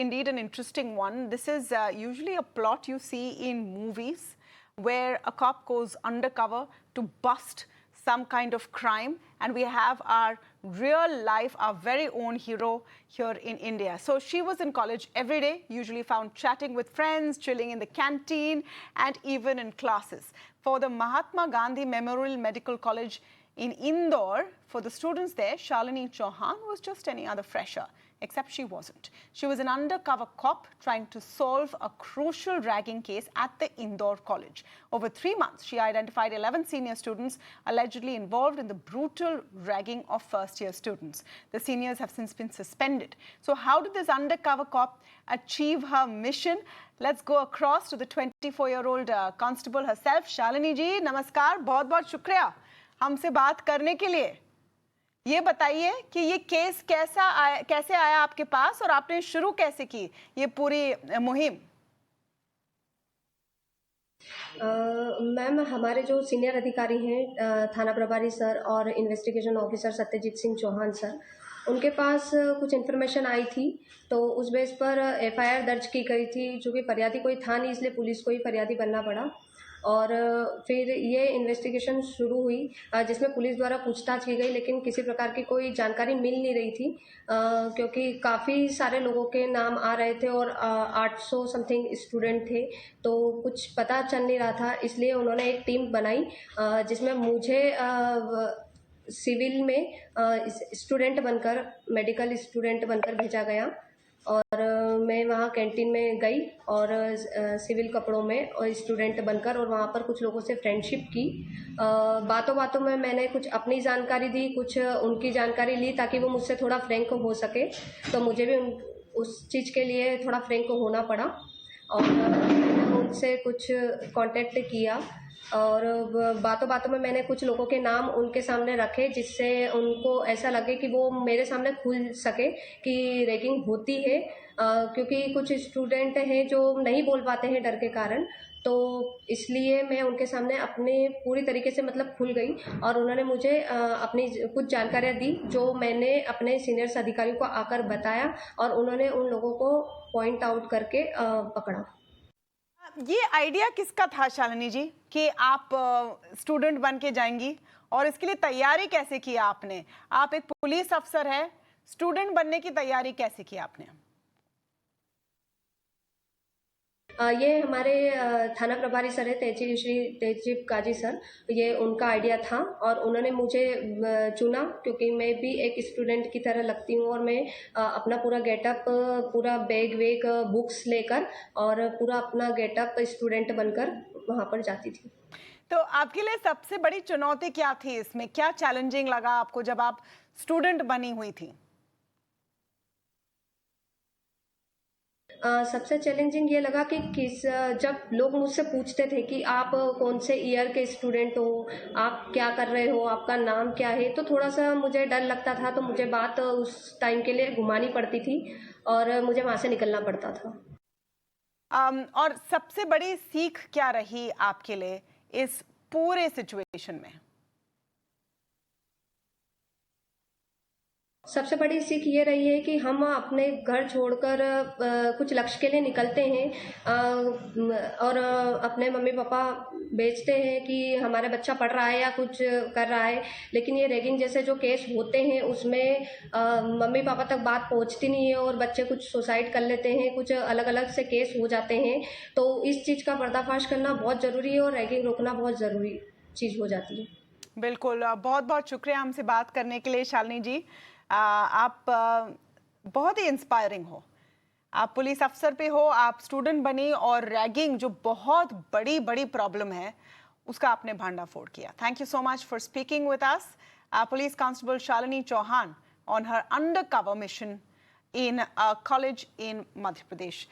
indeed an interesting one. This is usually a plot you see in movies where a cop goes undercover to bust some kind of crime, and we have our real life, our very own hero here in India. So she was in college every day, usually found chatting with friends, chilling in the canteen, and even in classes. For the Mahatma Gandhi Memorial Medical College in Indore, for the students there, Shalini Chauhan was just any other fresher, except she wasn't. She was an undercover cop trying to solve a crucial ragging case at the Indore College. Over 3 months, she identified 11 senior students allegedly involved in the brutal ragging of first-year students. The seniors have since been suspended. So how did this undercover cop achieve her mission? Let's go across to the 24-year-old constable herself. Shalini ji, namaskar, बहुत-बहुत शुक्रिया हमसे बात करने के लिए। ये बताइए कि ये केस कैसे आया आपके पास और आपने शुरू कैसे की ये पूरी मुहिम? मैम, हमारे जो सीनियर अधिकारी हैं थाना प्रभारी सर और investigation officer Satyajit Singh Chauhan sir, उनके पास कुछ इन्फॉर्मेशन आई थी, तो उस बेस पर एफआईआर दर्ज की गई थी। चूँकि फरियादी कोई था नहीं, इसलिए पुलिस को ही फरियादी बनना पड़ा और फिर ये इन्वेस्टिगेशन शुरू हुई, जिसमें पुलिस द्वारा पूछताछ की गई, लेकिन किसी प्रकार की कोई जानकारी मिल नहीं रही थी, क्योंकि काफ़ी सारे लोगों के नाम आ रहे थे और 800 समथिंग स्टूडेंट थे, तो कुछ पता चल नहीं रहा था। इसलिए उन्होंने एक टीम बनाई, जिसमें मुझे सिविल में स्टूडेंट बनकर, मेडिकल स्टूडेंट बनकर भेजा गया और मैं वहाँ कैंटीन में गई और सिविल कपड़ों में और स्टूडेंट बनकर और वहाँ पर कुछ लोगों से फ्रेंडशिप की। बातों बातों में मैंने कुछ अपनी जानकारी दी, कुछ उनकी जानकारी ली, ताकि वो मुझसे थोड़ा फ्रैंक हो सके। तो मुझे भी उस चीज़ के लिए थोड़ा फ्रैंक होना पड़ा और मैंने उनसे कुछ कांटेक्ट किया और बातों बातों में मैंने कुछ लोगों के नाम उनके सामने रखे, जिससे उनको ऐसा लगे कि वो मेरे सामने खुल सके कि रैगिंग होती है, क्योंकि कुछ स्टूडेंट हैं जो नहीं बोल पाते हैं डर के कारण। तो इसलिए मैं उनके सामने अपने पूरी तरीके से मतलब खुल गई और उन्होंने मुझे अपनी कुछ जानकारियाँ दी, जो मैंने अपने सीनियर्स अधिकारियों को आकर बताया और उन्होंने उन लोगों को पॉइंट आउट करके पकड़ा। ये आइडिया किसका था शालिनी जी कि आप स्टूडेंट बन के जाएंगी, और इसके लिए तैयारी कैसे की आपने? आप एक पुलिस अफसर है, स्टूडेंट बनने की तैयारी कैसे की आपने? ये हमारे थाना प्रभारी सर है श्री तेजदीप काजी सर, ये उनका आइडिया था और उन्होंने मुझे चुना, क्योंकि मैं भी एक स्टूडेंट की तरह लगती हूँ और मैं अपना पूरा गेटअप, पूरा बैग वेग बुक्स लेकर और पूरा अपना गेटअप स्टूडेंट बनकर वहाँ पर जाती थी। तो आपके लिए सबसे बड़ी चुनौती क्या थी इसमें? क्या चैलेंजिंग लगा आपको जब आप स्टूडेंट बनी हुई थी? सबसे चैलेंजिंग ये लगा कि जब लोग मुझसे पूछते थे कि आप कौन से ईयर के स्टूडेंट हो, आप क्या कर रहे हो, आपका नाम क्या है, तो थोड़ा सा मुझे डर लगता था, तो मुझे बात उस टाइम के लिए घुमानी पड़ती थी और मुझे वहाँ से निकलना पड़ता था। और सबसे बड़ी सीख क्या रही आपके लिए इस पूरे सिचुएशन में? सबसे बड़ी सीख ये रही है कि हम अपने घर छोड़कर कुछ लक्ष्य के लिए निकलते हैं और अपने मम्मी पापा भेजते हैं कि हमारा बच्चा पढ़ रहा है या कुछ कर रहा है, लेकिन ये रैगिंग जैसे जो केस होते हैं उसमें मम्मी पापा तक बात पहुंचती नहीं है और बच्चे कुछ सुसाइड कर लेते हैं, कुछ अलग अलग से केस हो जाते हैं। तो इस चीज़ का पर्दाफाश करना बहुत ज़रूरी है और रैगिंग रोकना बहुत ज़रूरी चीज़ हो जाती है। बिल्कुल, बहुत बहुत शुक्रिया हमसे बात करने के लिए शालिनी जी। आप बहुत ही इंस्पायरिंग हो। आप पुलिस अफसर पे हो, आप स्टूडेंट बनी और रैगिंग जो बहुत बड़ी प्रॉब्लम है उसका आपने भांडाफोड़ किया। Thank you so much for speaking with us. Police constable Shalini Chauhan on her undercover mission in a college in Madhya Pradesh.